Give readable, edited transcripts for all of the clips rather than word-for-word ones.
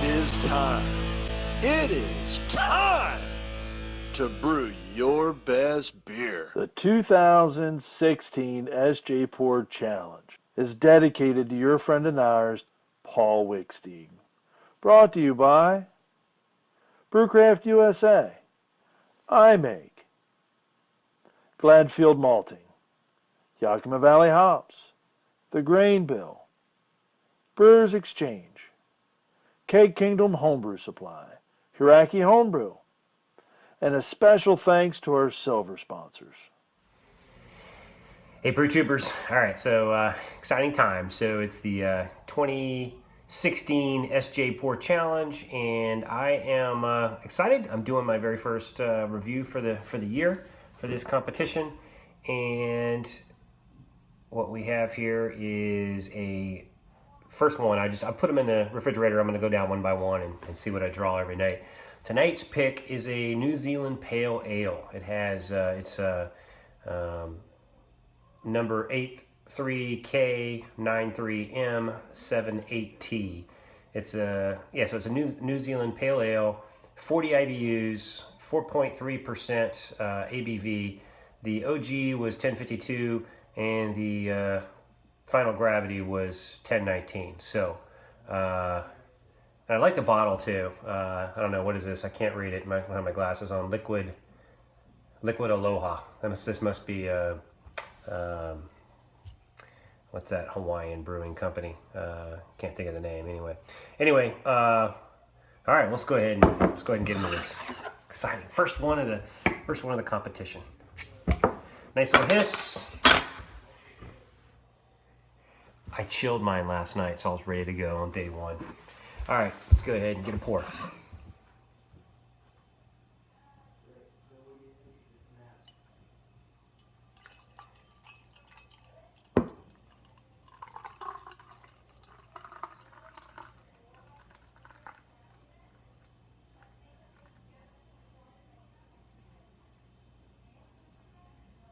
It is time. It is time to brew your best beer. The 2016 SJPorr Challenge is dedicated to your friend and ours, Paul Wickstein. Brought to you by Brewcraft USA, iMake, Gladfield Malting, Yakima Valley Hops, The Grain Bill, Brewers Exchange, Cake Kingdom Homebrew Supply, Hiraki Homebrew, and a special thanks to our silver sponsors. Hey, Brew Tubers. All right, so exciting time. So it's the 2016 SJPorr Challenge, and I am excited. I'm doing my very first review for the year for this competition, and what we have here is a first one. I put them in the refrigerator. I'm going to go down one by one and see what I draw every night. Tonight's pick is a New Zealand Pale Ale. It has it's number 83K-93M-78T. It's a so it's a New Zealand Pale Ale, 40 IBUs, 4.3% ABV. The OG was 1052, and the final gravity was 1019. So, and I like the bottle too. I don't know, what is this? I can't read it. I don't have my glasses on. Liquid Aloha. This must be what's that Hawaiian brewing company? Can't think of the name. Anyway, all right. Let's go ahead and get into this. Exciting. First one of the competition. Nice little hiss. I chilled mine last night, so I was ready to go on day one. All right, let's go ahead and get a pour.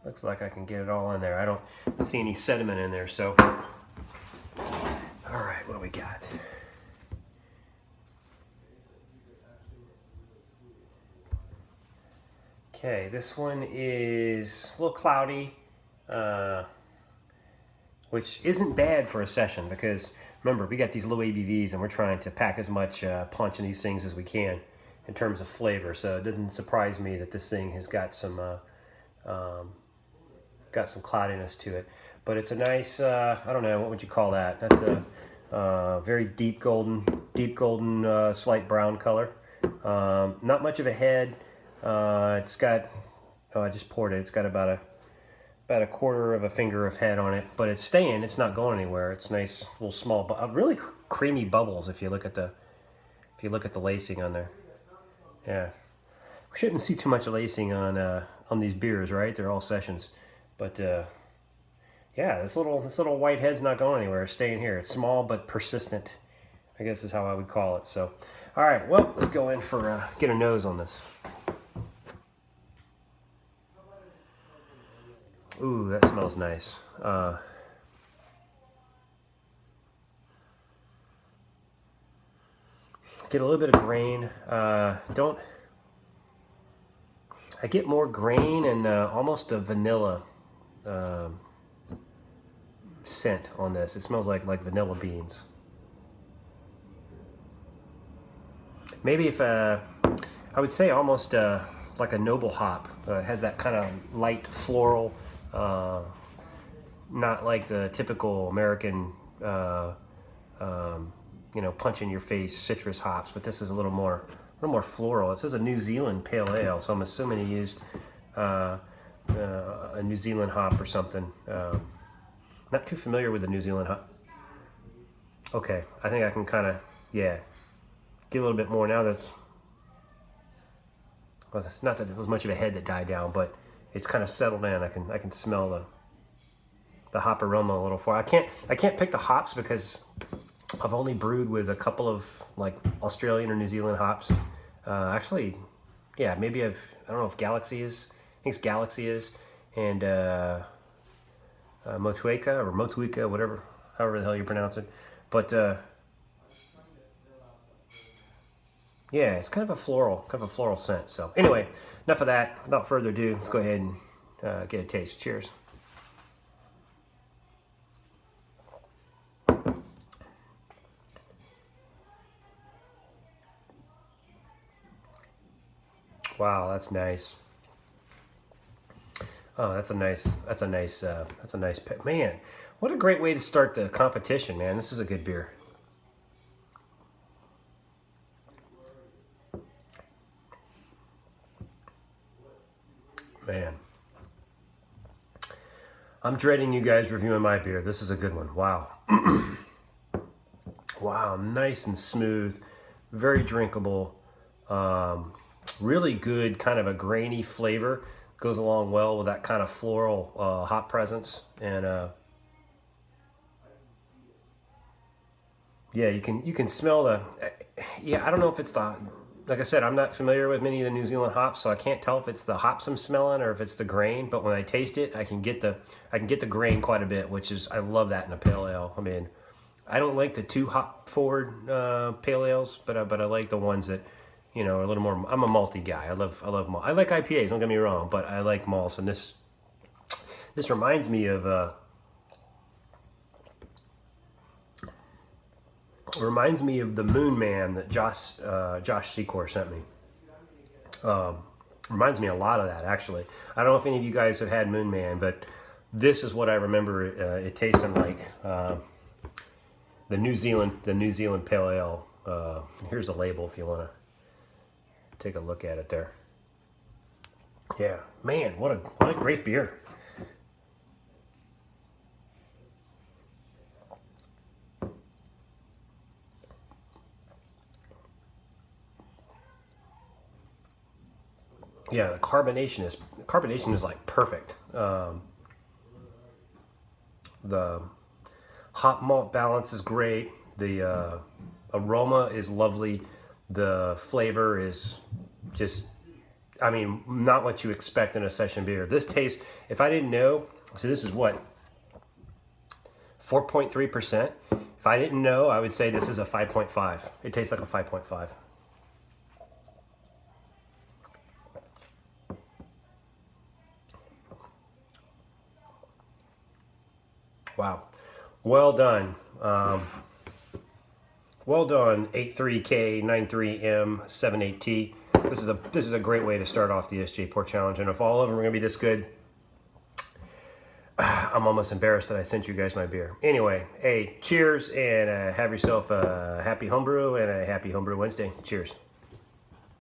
Looks like I can get it all in there. I don't see any sediment in there, so. All right, what do we got? Okay, this one is a little cloudy, which isn't bad for a session because, remember, we got these low ABVs and we're trying to pack as much punch in these things as we can in terms of flavor. So it doesn't surprise me that this thing has got some cloudiness to it. But it's a nice, I don't know, what would you call that? That's a very deep golden, slight brown color. Not much of a head. It's got, I just poured it. It's got about a quarter of a finger of head on it, but it's staying. It's not going anywhere. It's nice, little small, really creamy bubbles. If you look at the lacing on there, yeah. We shouldn't see too much lacing on these beers, right? They're all sessions, but yeah, this little white head's not going anywhere. It's staying here. It's small but persistent, I guess is how I would call it. So, all right, well, let's go in for get a nose on this. Ooh, that smells nice. Get a little bit of grain. I get more grain and almost a vanilla scent on this. It smells like vanilla beans. Maybe if I would say almost like a noble hop. It has that kind of light floral. Not like the typical American, punch in your face citrus hops, but this is a little more floral. It says a New Zealand Pale Ale, so I'm assuming he used a New Zealand hop or something. Not too familiar with the New Zealand hop. Okay, I think I can kind of, get a little bit more now. It's not that it was much of a head that died down, but it's kind of settled in. I can smell the hop aroma a little far. I can't pick the hops because I've only brewed with a couple of like Australian or New Zealand hops. Actually, yeah, maybe I don't know if Galaxy is. I think it's Galaxy is, and Motueka, whatever, however the hell you pronounce it. But Yeah, it's kind of a floral scent. So anyway, enough of that. Without further ado, let's go ahead and get a taste. Cheers. Wow, that's nice. Oh, that's a nice pick. Man, what a great way to start the competition, man. This is a good beer. Man. I'm dreading you guys reviewing my beer. This is a good one. Wow. Wow, nice and smooth, very drinkable. Really good, kind of a grainy flavor. Goes along well with that kind of floral hop presence. And yeah, you can smell the. Yeah, I don't know if it's the. Like I said, I'm not familiar with many of the New Zealand hops, so I can't tell if it's the hops I'm smelling or if it's the grain. But when I taste it, I can get the grain quite a bit, which is, I love that in a pale ale. I mean, I don't like the too hop forward pale ales, but I like the ones that, you know, are a little more. I'm a malty guy. I love malt. I like IPAs. Don't get me wrong, but I like malts, and this reminds me of the Moon Man that Josh Secor sent me. Reminds me a lot of that, actually. I don't know if any of you guys have had Moon Man, but this is what I remember it tasting like. The New Zealand Pale Ale. Here's a label if you want to take a look at it there. Yeah, man, what a great beer. Yeah, the carbonation is like perfect. The hop malt balance is great. The aroma is lovely. The flavor is just, I mean, not what you expect in a session beer. This tastes, if I didn't know, so this is what, 4.3%. If I didn't know, I would say this is a 5.5. It tastes like a 5.5. Wow. Well done. Well done, 83K-93M-78T. This is a great way to start off the SJPorr challenge, and if all of them are going to be this good, I'm almost embarrassed that I sent you guys my beer. Anyway, hey, cheers, and have yourself a happy homebrew and a happy homebrew Wednesday. Cheers.